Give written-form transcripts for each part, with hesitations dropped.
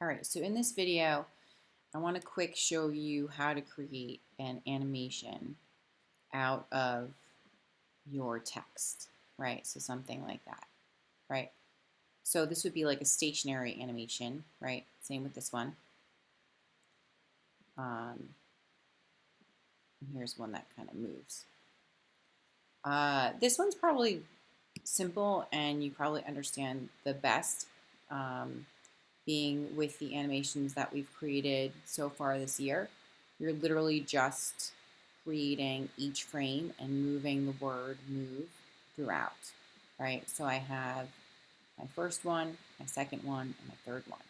All right, so in this video, I want to quick show you how to create an animation out of your text, right? So something like that, right? So this would be like a stationary animation, right? Same with this one. And here's one that kind of moves. This one's probably simple and you probably understand the best, being with the animations that we've created so far this year. You're literally just creating each frame and moving the word move throughout, right? So I have my first one, my second one, and my third one.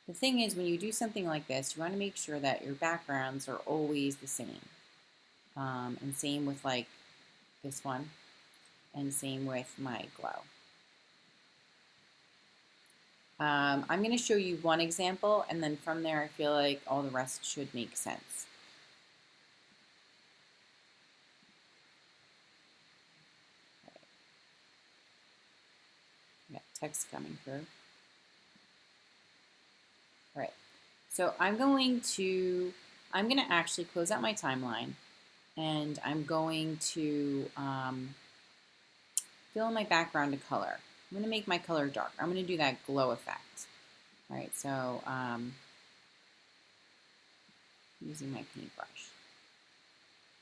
The thing is, when you do something like this, you want to make sure that your backgrounds are always the same. And same with like this one, and same with my glow. I'm going to show you one example, and then from there I feel like all the rest should make sense. Got text coming through. All right, so I'm going to actually close out my timeline, and I'm going to fill in my background to color. I'm going to make my color dark. I'm going to do that glow effect. All right, so using my paintbrush.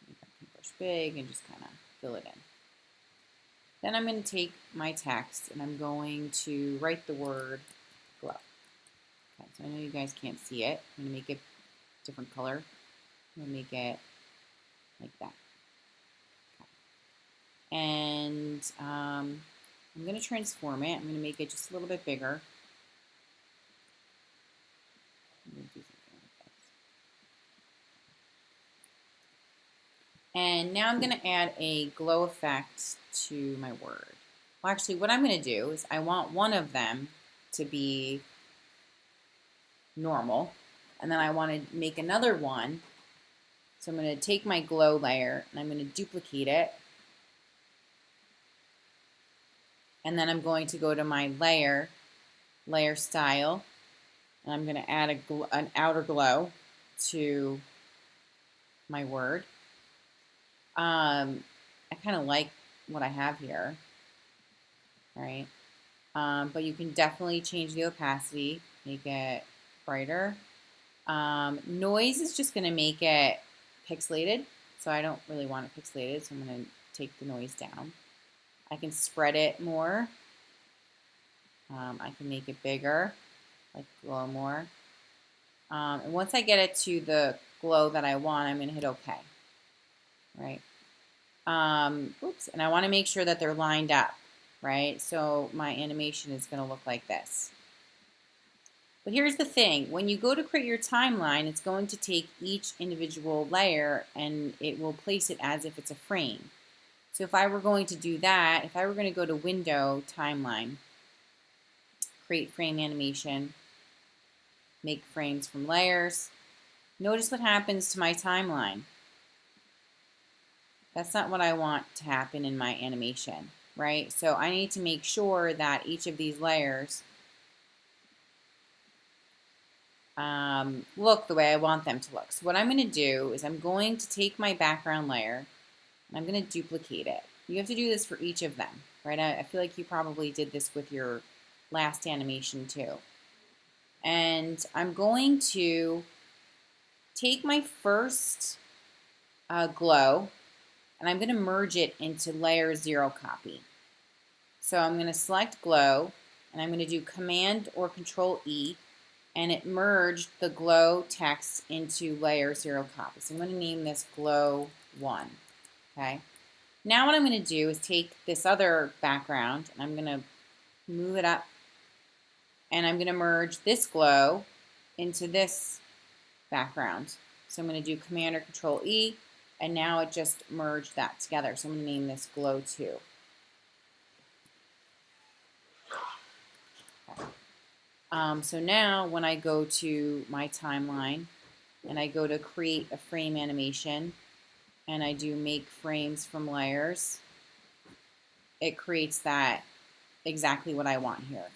Make my paintbrush big and just kind of fill it in. Then I'm going to take my text and I'm going to write the word glow. Okay, so I know you guys can't see it. I'm going to make it a different color. I'm going to make it like that. Okay. And I'm going to transform it. I'm going to make it just a little bit bigger. And now I'm going to add a glow effect to my word. Well, actually, what I'm going to do is I want one of them to be normal, and then I want to make another one. So I'm going to take my glow layer and I'm going to duplicate it. And then I'm going to go to my layer style, and I'm going to add an outer glow to my word. I kind of like what I have here, right? But you can definitely change the opacity, make it brighter. Noise is just going to make it pixelated, so I don't really want it pixelated, so I'm going to take the noise down. I can spread it more. I can make it bigger, like glow more. And once I get it to the glow that I want, I'm going to hit OK. Right? Oops, and I want to make sure that they're lined up, right? So my animation is going to look like this. But here's the thing. When you go to create your timeline, it's going to take each individual layer and it will place it as if it's a frame. So if I were going to do that, if I were going to go to Window, Timeline, Create Frame Animation, Make Frames from Layers, notice what happens to my timeline. That's not what I want to happen in my animation, right? So I need to make sure that each of these layers look the way I want them to look. So what I'm going to do is I'm going to take my background layer and I'm going to duplicate it. You have to do this for each of them, right? I feel like you probably did this with your last animation too. And I'm going to take my first glow and I'm going to merge it into layer 0 copy. So I'm going to select glow and I'm going to do Command or Control E, and it merged the glow text into layer 0 copy. So I'm going to name this glow 1. Okay. Now what I'm going to do is take this other background and I'm going to move it up and I'm going to merge this glow into this background. So I'm going to do Command or Control E, and now it just merged that together. So I'm going to name this glow 2. Okay. So now when I go to my timeline and I go to create a frame animation and I do make frames from layers, it creates that exactly what I want here.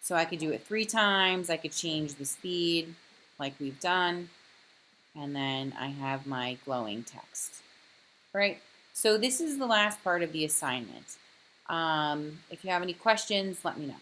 So I could do it 3 times. I could change the speed like we've done. And then I have my glowing text. Right? So this is the last part of the assignment. If you have any questions, let me know.